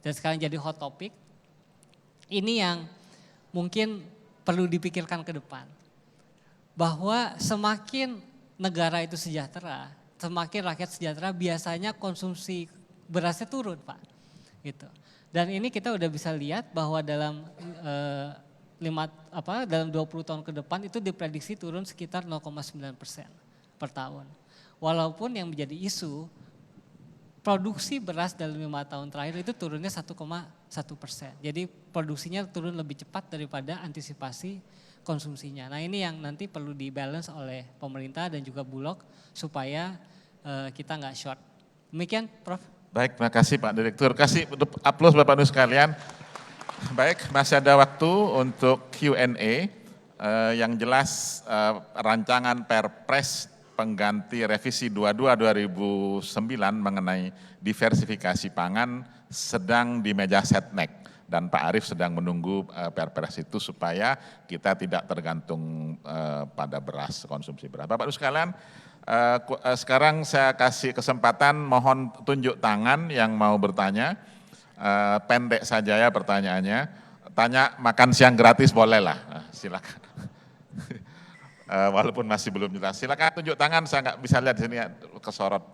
sekarang jadi hot topic. Ini yang mungkin perlu dipikirkan ke depan. Bahwa semakin negara itu sejahtera, semakin rakyat sejahtera biasanya konsumsi berasnya turun, Pak. Gitu. Dan ini kita udah bisa lihat bahwa dalam dalam 20 tahun ke depan itu diprediksi turun sekitar 0,9% per tahun. Walaupun yang menjadi isu produksi beras dalam 5 tahun terakhir itu turunnya 1,1%. Jadi produksinya turun lebih cepat daripada antisipasi konsumsinya. Nah, ini yang nanti perlu dibalance oleh pemerintah dan juga Bulog supaya kita nggak short. Demikian, Prof. Baik, terima kasih Pak Direktur. Kasih aplaus Bapak Ibu sekalian. Baik, masih ada waktu untuk Q&A. Yang jelas rancangan Perpres pengganti revisi 22/2009 mengenai diversifikasi pangan sedang di meja setnek. Dan Pak Arief sedang menunggu Perpres itu supaya kita tidak tergantung pada beras, konsumsi beras. Bapak Ibu sekalian, sekarang saya kasih kesempatan, mohon tunjuk tangan yang mau bertanya. Pendek saja ya pertanyaannya. Tanya makan siang gratis boleh lah, silakan. Walaupun masih belum jelas. Silakan tunjuk tangan, saya nggak bisa lihat di sini kesorot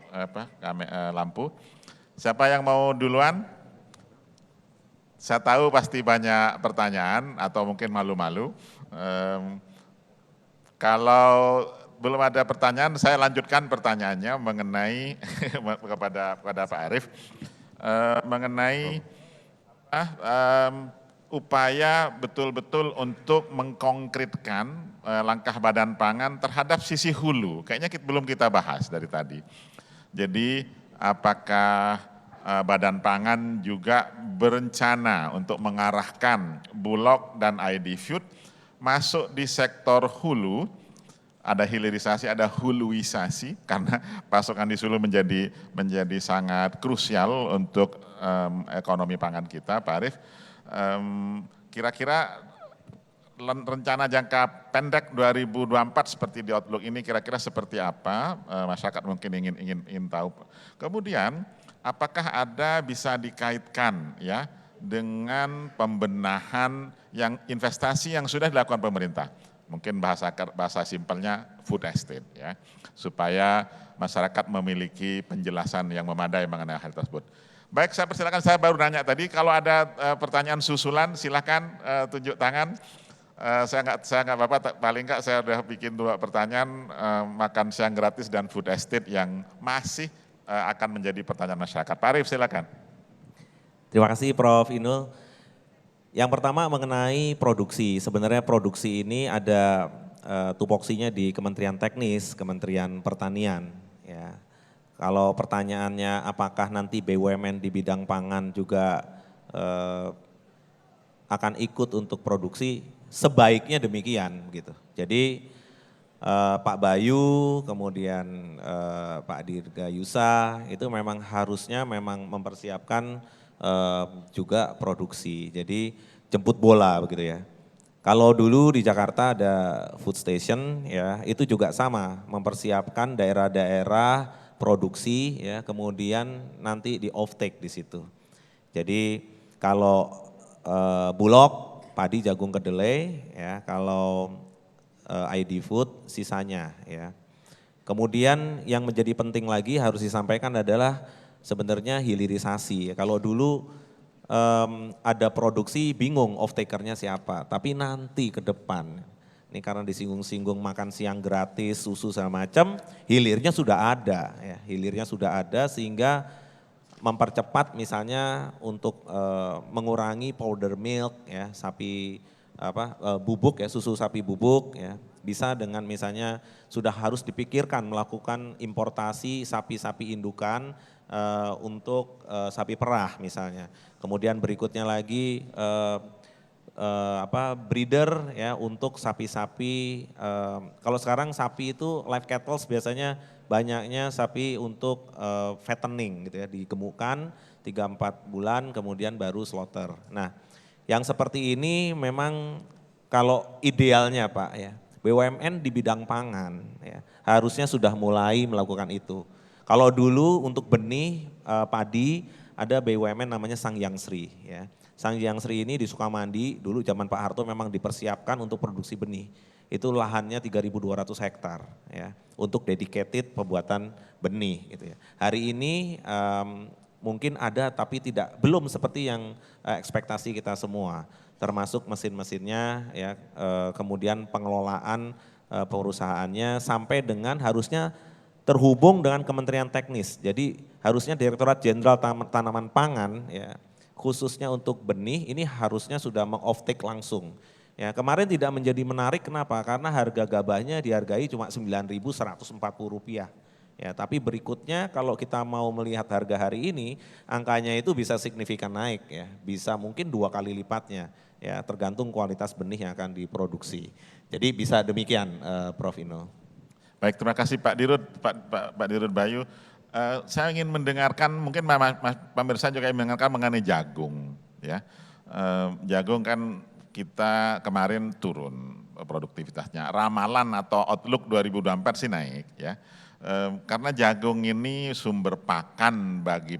lampu. Siapa yang mau duluan? Saya tahu pasti banyak pertanyaan atau mungkin malu-malu. Kalau belum ada pertanyaan, saya lanjutkan pertanyaannya mengenai kepada Pak Arief mengenai upaya betul-betul untuk mengkonkretkan langkah Badan Pangan terhadap sisi hulu. Kayaknya belum kita bahas dari tadi. Jadi apakah Badan Pangan juga berencana untuk mengarahkan Bulog dan ID Food masuk di sektor hulu, ada hilirisasi, ada huluisasi, karena pasokan di hulu menjadi sangat krusial untuk ekonomi pangan kita, Pak Arief. Kira-kira rencana jangka pendek 2024 seperti di Outlook ini kira-kira seperti apa? Masyarakat mungkin ingin tahu. Kemudian apakah ada bisa dikaitkan ya dengan pembenahan yang investasi yang sudah dilakukan pemerintah? Mungkin bahasa simpelnya food estate ya, supaya masyarakat memiliki penjelasan yang memadai mengenai hal tersebut. Baik, saya persilakan, saya baru nanya tadi, kalau ada pertanyaan susulan silakan tunjuk tangan. Saya nggak apa-apa, paling nggak saya udah bikin 2 pertanyaan, makan siang gratis dan food estate yang masih akan menjadi pertanyaan masyarakat. Pak Arief silakan. Terima kasih Prof. Inul. Yang pertama mengenai produksi, sebenarnya produksi ini ada tupoksinya di Kementerian Teknis, Kementerian Pertanian. Ya. Kalau pertanyaannya apakah nanti BUMN di bidang pangan juga akan ikut untuk produksi, sebaiknya demikian gitu. Jadi Pak Bayu, kemudian Pak Dirgayusa itu memang harusnya mempersiapkan juga produksi. Jadi jemput bola begitu ya. Kalau dulu di Jakarta ada food station ya, itu juga sama mempersiapkan daerah-daerah produksi ya, kemudian nanti di off take di situ. Jadi kalau Bulog, padi, jagung, kedelai ya, kalau ID Food sisanya ya. Kemudian yang menjadi penting lagi harus disampaikan adalah sebenarnya hilirisasi. Kalau dulu ada produksi bingung off takernya siapa, tapi nanti ke depan, ini karena disinggung-singgung makan siang gratis, susu segala macam, hilirnya sudah ada ya, hilirnya sudah ada sehingga mempercepat misalnya untuk mengurangi powder milk ya, sapi bubuk ya, susu sapi bubuk ya. Bisa dengan misalnya sudah harus dipikirkan melakukan importasi sapi-sapi indukan untuk sapi perah misalnya. Kemudian berikutnya lagi breeder ya untuk sapi-sapi. Kalau sekarang sapi itu live cattle biasanya banyaknya sapi untuk fattening gitu ya, digemukkan 3-4 bulan kemudian baru slaughter. Nah, yang seperti ini memang kalau idealnya Pak ya, BUMN di bidang pangan ya, harusnya sudah mulai melakukan itu. Kalau dulu untuk benih padi ada BUMN namanya Sangyang Sri ya. Sangyang Sri ini di Sukamandi dulu zaman Pak Harto memang dipersiapkan untuk produksi benih. Itu lahannya 3.200 hektar ya untuk dedicated pembuatan benih gitu ya. Hari ini mungkin ada tapi belum seperti yang ekspektasi kita semua, termasuk mesin-mesinnya ya, kemudian pengelolaan perusahaannya sampai dengan harusnya terhubung dengan Kementerian Teknis. Jadi harusnya Direktorat Jenderal Tanaman Pangan ya khususnya untuk benih ini harusnya sudah meng-off-take langsung. Ya, kemarin tidak menjadi menarik kenapa? Karena harga gabahnya dihargai cuma Rp9.140. Ya, tapi berikutnya kalau kita mau melihat harga hari ini, angkanya itu bisa signifikan naik ya, bisa mungkin 2 kali lipatnya ya, tergantung kualitas benih yang akan diproduksi. Jadi bisa demikian Prof. Ino. Baik, terima kasih Pak Dirut, Pak Dirut Bayu. Saya ingin mendengarkan, mungkin pemirsa juga ingin mendengarkan mengenai jagung ya. Jagung kan kita kemarin turun produktivitasnya, ramalan atau outlook 2024 sih naik ya. Karena jagung ini sumber pakan bagi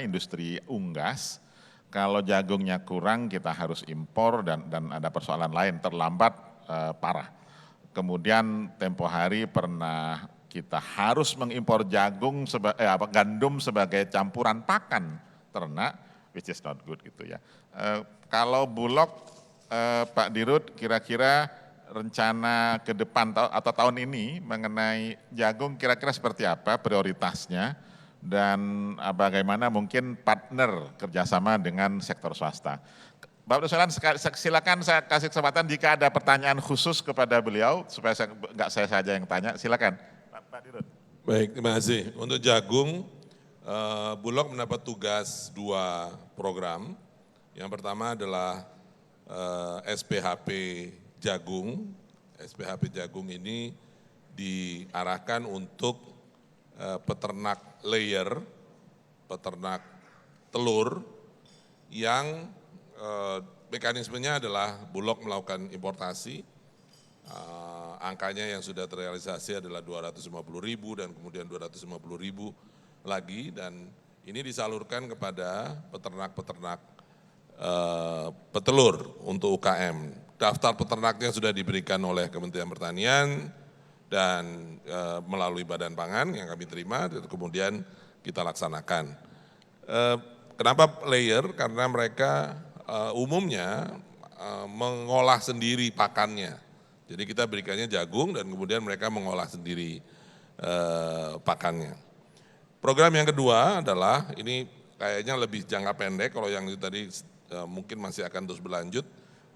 industri unggas. Kalau jagungnya kurang kita harus impor dan ada persoalan lain, terlambat parah. Kemudian tempo hari pernah kita harus mengimpor gandum sebagai campuran pakan ternak, which is not good gitu ya. Kalau Bulog, Pak Dirut, kira-kira rencana ke depan atau tahun ini mengenai jagung kira-kira seperti apa prioritasnya dan bagaimana mungkin partner kerjasama dengan sektor swasta. Bapak Sekalian, silakan saya kasih kesempatan jika ada pertanyaan khusus kepada beliau supaya nggak saya saja yang tanya, silakan. Pak Dirut. Baik, terima kasih. Untuk jagung, Bulog mendapat tugas 2 program. Yang pertama adalah SPHP jagung. SPHP jagung ini diarahkan untuk peternak layer, peternak telur yang mekanismenya adalah Bulog melakukan importasi, angkanya yang sudah terrealisasi adalah 250.000 dan kemudian 250.000 lagi, dan ini disalurkan kepada peternak-peternak petelur untuk UKM. Daftar peternaknya sudah diberikan oleh Kementerian Pertanian dan melalui Badan Pangan yang kami terima, dan kemudian kita laksanakan. Kenapa layer? Karena mereka umumnya mengolah sendiri pakannya. Jadi kita berikannya jagung dan kemudian mereka mengolah sendiri pakannya. Program yang kedua adalah, ini kayaknya lebih jangka pendek, kalau yang itu tadi mungkin masih akan terus berlanjut.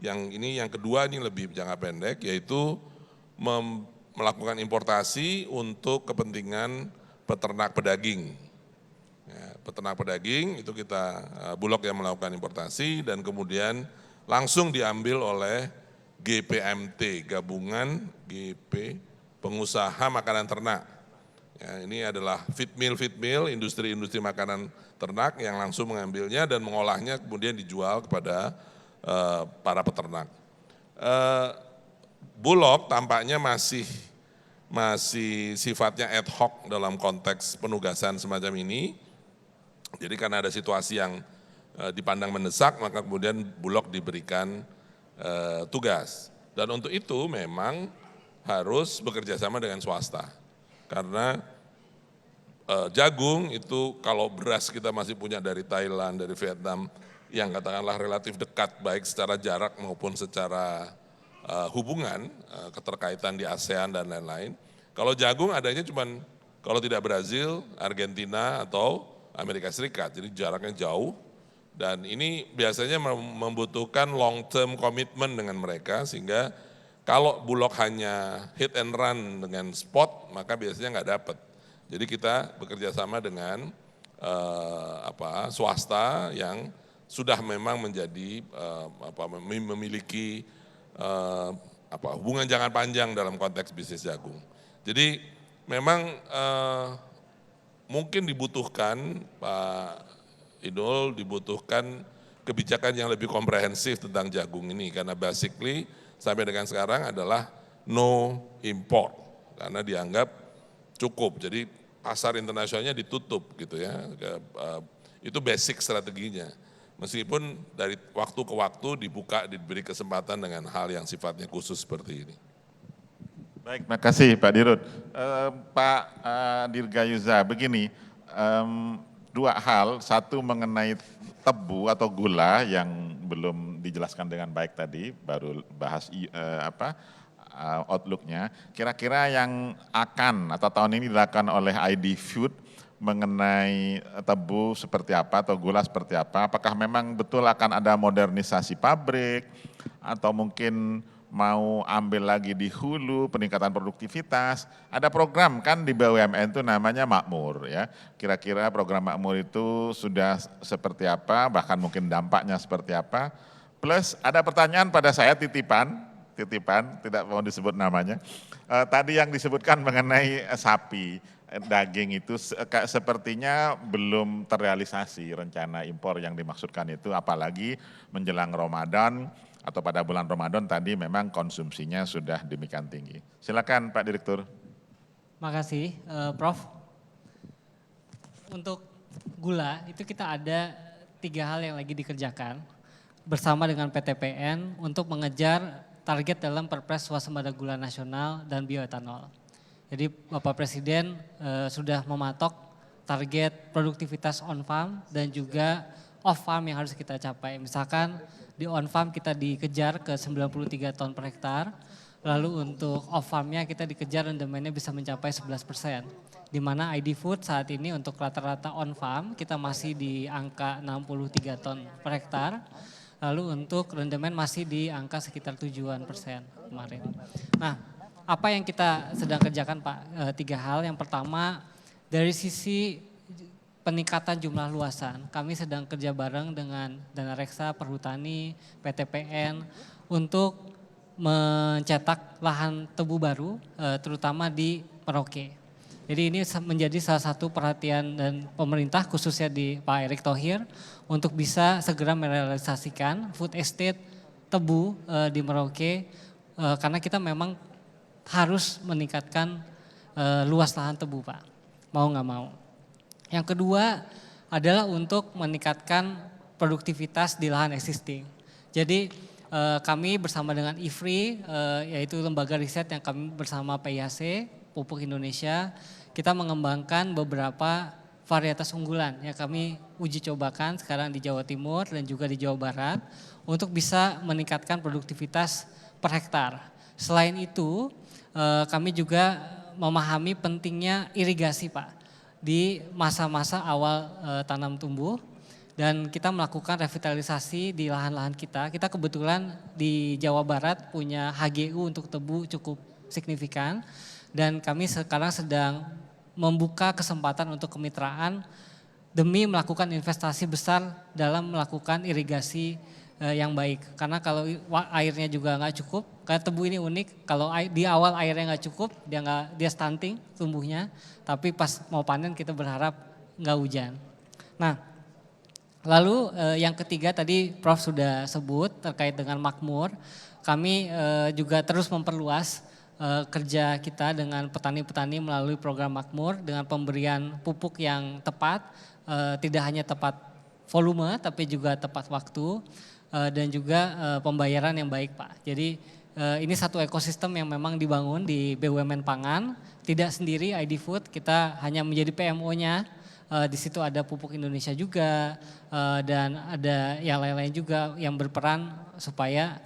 Yang ini yang kedua ini lebih jangka pendek, yaitu melakukan importasi untuk kepentingan peternak pedaging. Ya, peternak pedaging itu kita Bulog yang melakukan importasi dan kemudian langsung diambil oleh GPMT, Gabungan GP Pengusaha Makanan Ternak. Ya, ini adalah feed mill, industri-industri makanan ternak yang langsung mengambilnya dan mengolahnya kemudian dijual kepada para peternak. Bulog tampaknya masih sifatnya ad hoc dalam konteks penugasan semacam ini. Jadi karena ada situasi yang dipandang mendesak, maka kemudian Bulog diberikan tugas. Dan untuk itu memang harus bekerja sama dengan swasta. Karena jagung itu kalau beras kita masih punya dari Thailand, dari Vietnam, yang katakanlah relatif dekat baik secara jarak maupun secara hubungan, keterkaitan di ASEAN dan lain-lain. Kalau jagung adanya cuman kalau tidak Brazil, Argentina atau Amerika Serikat, jadi jaraknya jauh. Dan ini biasanya membutuhkan long term komitmen dengan mereka, sehingga kalau Bulog hanya hit and run dengan spot, maka biasanya nggak dapat. Jadi kita bekerja sama dengan swasta yang sudah memang menjadi memiliki hubungan jangka panjang dalam konteks bisnis jagung. Jadi memang mungkin dibutuhkan Pak Idul, dibutuhkan kebijakan yang lebih komprehensif tentang jagung ini, karena basically sampai dengan sekarang adalah no import, karena dianggap cukup, jadi pasar internasionalnya ditutup gitu ya, itu basic strateginya. Meskipun dari waktu ke waktu dibuka, diberi kesempatan dengan hal yang sifatnya khusus seperti ini. Baik, terima kasih Pak Dirut. Pak Dirgayuza, begini, dua hal, satu mengenai tebu atau gula yang belum dijelaskan dengan baik tadi, baru bahas outlook-nya. Kira-kira yang akan atau tahun ini dilakukan oleh ID Food mengenai tebu seperti apa atau gula seperti apa, apakah memang betul akan ada modernisasi pabrik atau mungkin mau ambil lagi di hulu peningkatan produktivitas, ada program kan di BUMN itu namanya Makmur ya. Kira-kira program Makmur itu sudah seperti apa, bahkan mungkin dampaknya seperti apa. Plus ada pertanyaan pada saya titipan tidak mau disebut namanya. Tadi yang disebutkan mengenai sapi daging itu sepertinya belum terrealisasi rencana impor yang dimaksudkan itu, apalagi menjelang Ramadan atau pada bulan Ramadan tadi memang konsumsinya sudah demikian tinggi. Silakan Pak Direktur. Makasih Prof. Untuk gula itu kita ada 3 hal yang lagi dikerjakan bersama dengan PTPN untuk mengejar target dalam Perpres Swasembada Gula Nasional dan Bioetanol. Jadi Bapak Presiden sudah mematok target produktivitas on farm dan juga off farm yang harus kita capai. Misalkan di on farm kita dikejar ke 93 ton per hektar, lalu untuk off farmnya kita dikejar rendemennya bisa mencapai 11%. Di mana ID Food saat ini untuk rata-rata on farm kita masih di angka 63 ton per hektar, lalu untuk rendemen masih di angka sekitar 7% kemarin. Nah, apa yang kita sedang kerjakan Pak? 3 hal. Yang pertama dari sisi peningkatan jumlah luasan, kami sedang kerja bareng dengan Dana Reksa, Perhutani, PTPN untuk mencetak lahan tebu baru, terutama di Merauke. Jadi ini menjadi salah satu perhatian dan pemerintah khususnya di Pak Erick Thohir untuk bisa segera merealisasikan food estate tebu di Merauke, karena kita memang harus meningkatkan luas lahan tebu Pak, mau nggak mau. Yang kedua adalah untuk meningkatkan produktivitas di lahan existing. Jadi kami bersama dengan IFRI, yaitu lembaga riset yang kami bersama PIAC, Pupuk Indonesia, kita mengembangkan beberapa varietas unggulan yang kami uji cobakan sekarang di Jawa Timur dan juga di Jawa Barat untuk bisa meningkatkan produktivitas per hektar. Selain itu, kami juga memahami pentingnya irigasi Pak di masa-masa awal tanam tumbuh, dan kita melakukan revitalisasi di lahan-lahan kita. Kita kebetulan di Jawa Barat punya HGU untuk tebu cukup signifikan, dan kami sekarang sedang membuka kesempatan untuk kemitraan demi melakukan investasi besar dalam melakukan irigasi yang baik. Karena kalau airnya juga nggak cukup, karena tebu ini unik, kalau di awal airnya nggak cukup, dia stunting tumbuhnya, tapi pas mau panen kita berharap nggak hujan. Nah, lalu yang ketiga tadi Prof sudah sebut terkait dengan Makmur, kami juga terus memperluas kerja kita dengan petani-petani melalui program Makmur dengan pemberian pupuk yang tepat, tidak hanya tepat volume tapi juga tepat waktu, dan juga pembayaran yang baik Pak. Jadi ini satu ekosistem yang memang dibangun di BUMN Pangan, tidak sendiri ID Food, kita hanya menjadi PMO-nya. Di situ ada Pupuk Indonesia juga, dan ada yang lain-lain juga yang berperan supaya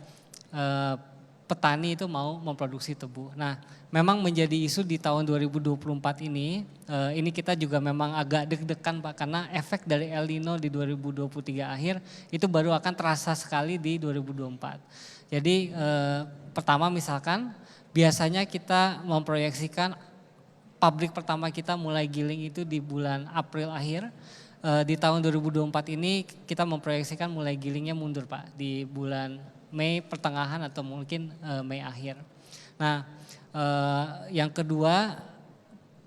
petani itu mau memproduksi tebu. Nah, memang menjadi isu di tahun 2024 ini kita juga memang agak deg-degan Pak, karena efek dari El Nino di 2023 akhir itu baru akan terasa sekali di 2024. Jadi pertama misalkan biasanya kita memproyeksikan pabrik pertama kita mulai giling itu di bulan April akhir. Di tahun 2024 ini kita memproyeksikan mulai gilingnya mundur Pak, di bulan Mei pertengahan atau mungkin Mei akhir. Nah, yang kedua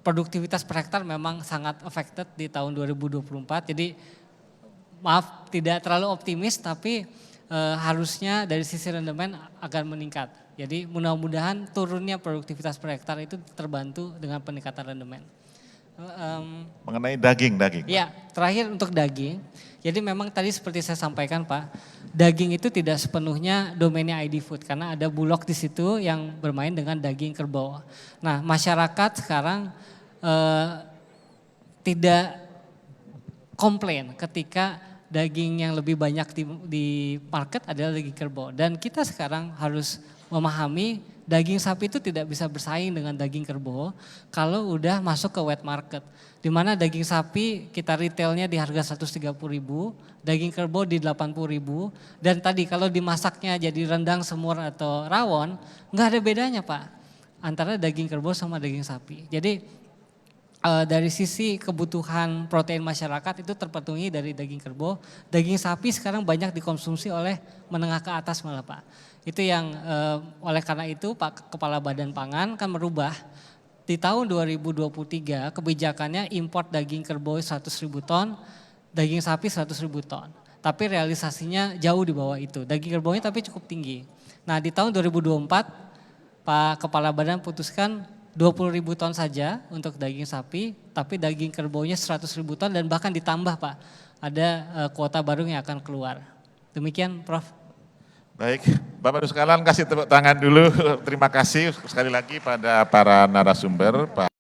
produktivitas per hektar memang sangat affected di tahun 2024. Jadi maaf tidak terlalu optimis, tapi harusnya dari sisi rendemen akan meningkat. Jadi mudah-mudahan turunnya produktivitas per hektar itu terbantu dengan peningkatan rendemen. Mengenai daging. Ya, terakhir untuk daging. Jadi memang tadi seperti saya sampaikan Pak, daging itu tidak sepenuhnya domainnya ID Food karena ada Bulog di situ yang bermain dengan daging kerbau. Nah, masyarakat sekarang tidak komplain ketika daging yang lebih banyak di market adalah daging kerbau. Dan kita sekarang harus memahami daging sapi itu tidak bisa bersaing dengan daging kerbau kalau udah masuk ke wet market. Di mana daging sapi kita retailnya di harga 130.000, daging kerbau di 80.000. Dan tadi kalau dimasaknya jadi rendang, semur atau rawon, nggak ada bedanya Pak antara daging kerbau sama daging sapi. Jadi dari sisi kebutuhan protein masyarakat itu terpenuhi dari daging kerbau. Daging sapi sekarang banyak dikonsumsi oleh menengah ke atas malah Pak. Itu yang oleh karena itu Pak Kepala Badan Pangan kan merubah di tahun 2023 kebijakannya import daging kerbau 100.000 ton, daging sapi 100.000 ton. Tapi realisasinya jauh di bawah itu. Daging kerbaunya tapi cukup tinggi. Nah di tahun 2024 Pak Kepala Badan putuskan 20.000 ton saja untuk daging sapi, tapi daging kerbaunya 100.000 ton dan bahkan ditambah Pak. Ada kuota baru yang akan keluar. Demikian Prof. Baik, Bapak Ibu sekalian kasih tepuk tangan dulu. Terima kasih sekali lagi pada para narasumber. Pak